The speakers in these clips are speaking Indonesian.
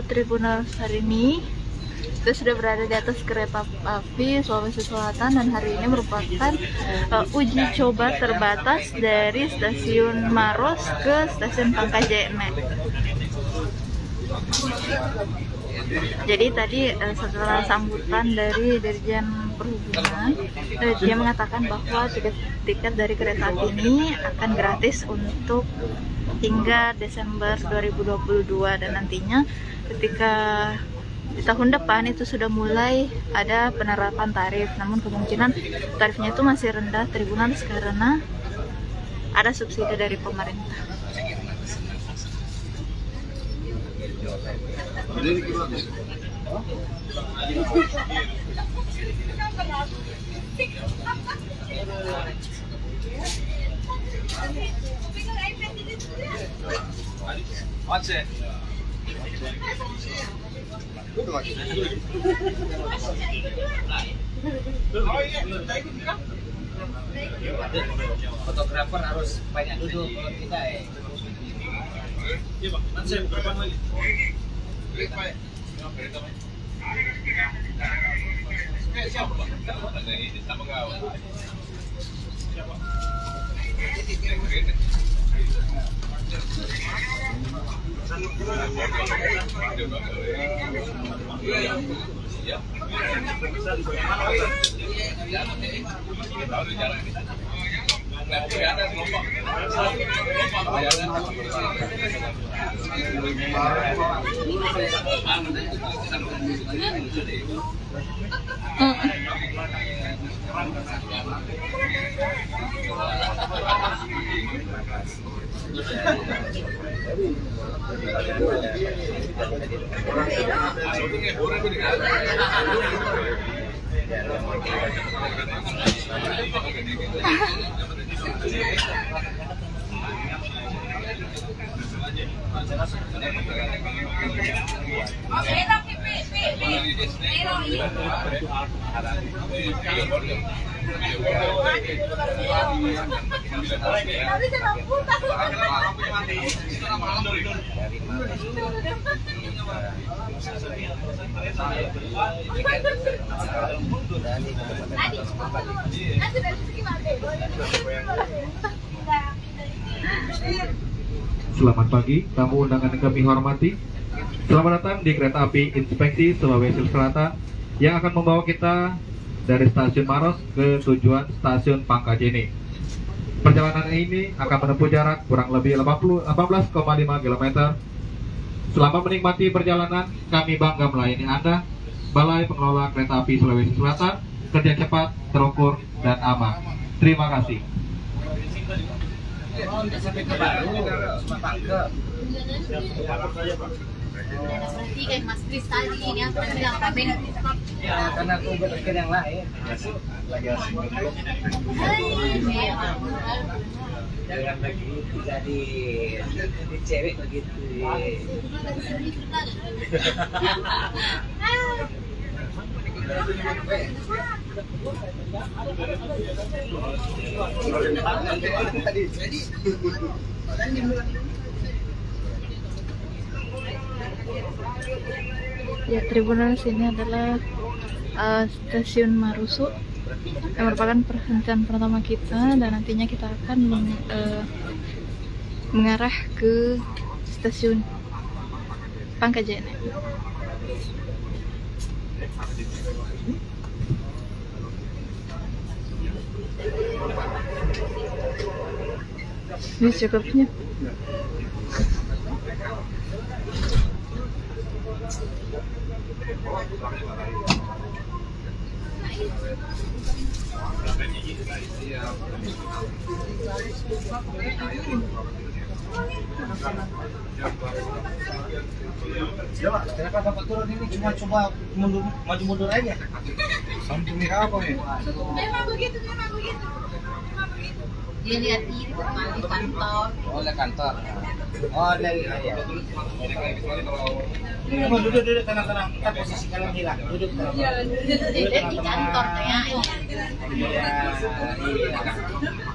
Tribunal hari ini kita sudah berada di atas kereta api Sulawesi Selatan, dan hari ini merupakan uji coba terbatas dari stasiun Maros ke stasiun Pangkajene. Jadi tadi setelah sambutan dari Dirjen Perhubungan, dia mengatakan bahwa tiket dari kereta api ini akan gratis untuk hingga Desember 2022, dan nantinya ketika di tahun depan itu sudah mulai ada penerapan tarif, namun kemungkinan tarifnya itu masih rendah Tribunal karena ada subsidi dari pemerintah. Fotografer harus banyak duduk kalau kita Selamat pagi, tamu undangan yang kami hormati. Selamat datang di kereta api Inspeksi Sulawesi Selatan yang akan membawa kita dari stasiun Maros ke tujuan stasiun Pangkajene. Perjalanan ini akan menempuh jarak kurang lebih 18,5 km. Selama menikmati perjalanan, kami bangga melayani Anda. Balai Pengelola Kereta Api Sulawesi Selatan, kerja cepat, terukur, dan aman. Terima kasih. sampai ke Baru, cuma Pangke. Berarti kayak Mas Kris tadi ini apa bilang kami nanti Ya, karena aku berpikir yang lain. Lagi asing. Jangan lagi jadi cewek begitu. Ya, Tribunal sini adalah stasiun Marusu yang merupakan perhentian pertama kita, dan nantinya kita akan mengarah ke stasiun Pangkajene. Ini cukupnya. Kenapa Bapak turun ini cuma coba maju mundur aja? Sampai apa ya? memang begitu, memang begitu. Dia lihat itu di kantor. Oh, dari kantor. Oh, dari ya. Duduk tenang-tenang. Kita posisi kalian hilang. Duduk tenang. Dia di kantor kayaknya. Iya.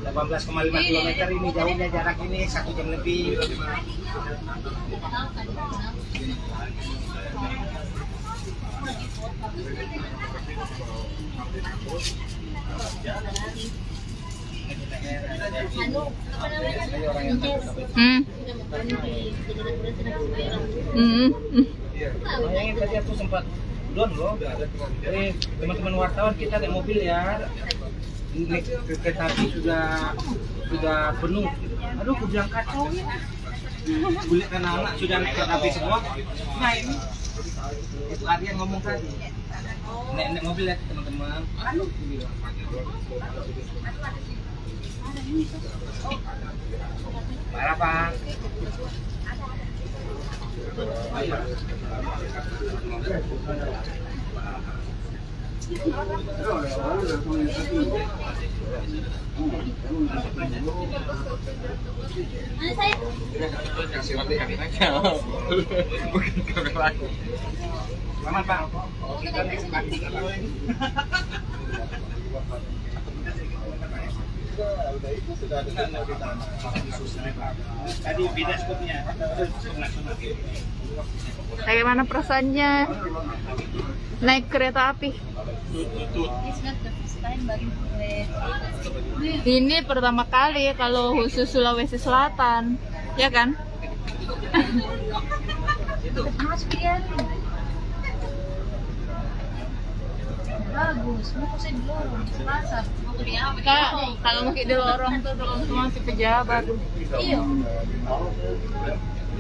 18,5 km ini jauhnya, jarak ini 1 jam lebih. Anu, apa namanya? Hmm. Hmm. Bayangin tadi aku sempat down loh. Teman-teman wartawan kita naik mobil ya. Naik kereta api sudah penuh. Aduh, aku bilang kacau ya. Kulit anak-anak sudah naik kereta api semua. Nah ini itu Aryan ngomong tadi. Naik mobil ya teman-teman. Aduh, parah Pak. Mana saya? Selamat Pak. Tadi beda skupnya. Bagaimana perasaannya naik kereta api? Ini pertama kali kalau khusus Sulawesi Selatan, ya kan? Bagus, mau saya dorong di pasar. Kak, kalau mau di lorong tuh tolong semua si pejabat. Iya.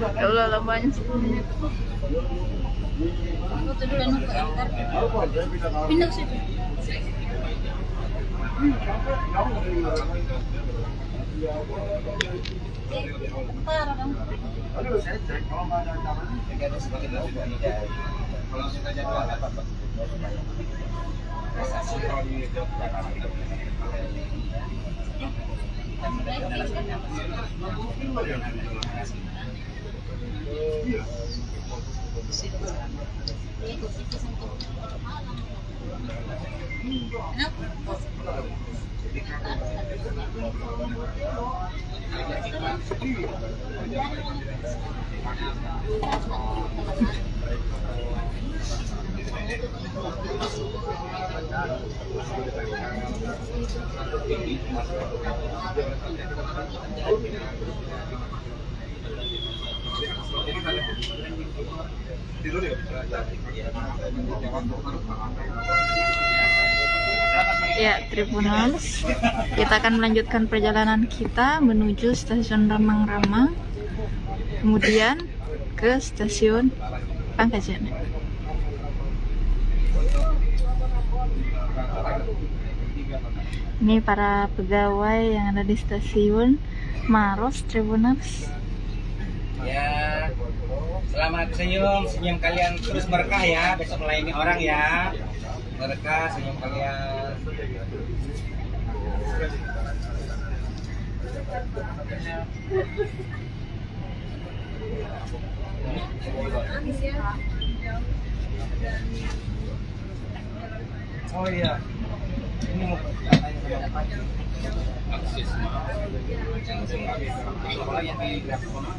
Ya Allah, lambanya 10 menit. Foto dulu anu ke antar. Pindah situ. Parah dong. Kalau kita jadwal apa-apa. Ya, Tribunals, kita akan melanjutkan perjalanan kita menuju stasiun Ramang-Ramang, kemudian ke stasiun Pangkajan. Ini para pegawai yang ada di stasiun Maros, Tribunals. Ya, selamat senyum kalian terus berkah ya, besok melayani orang ya. Berkah senyum kalian. Oh iya, ini mau tanya sama Pak. Akses yang di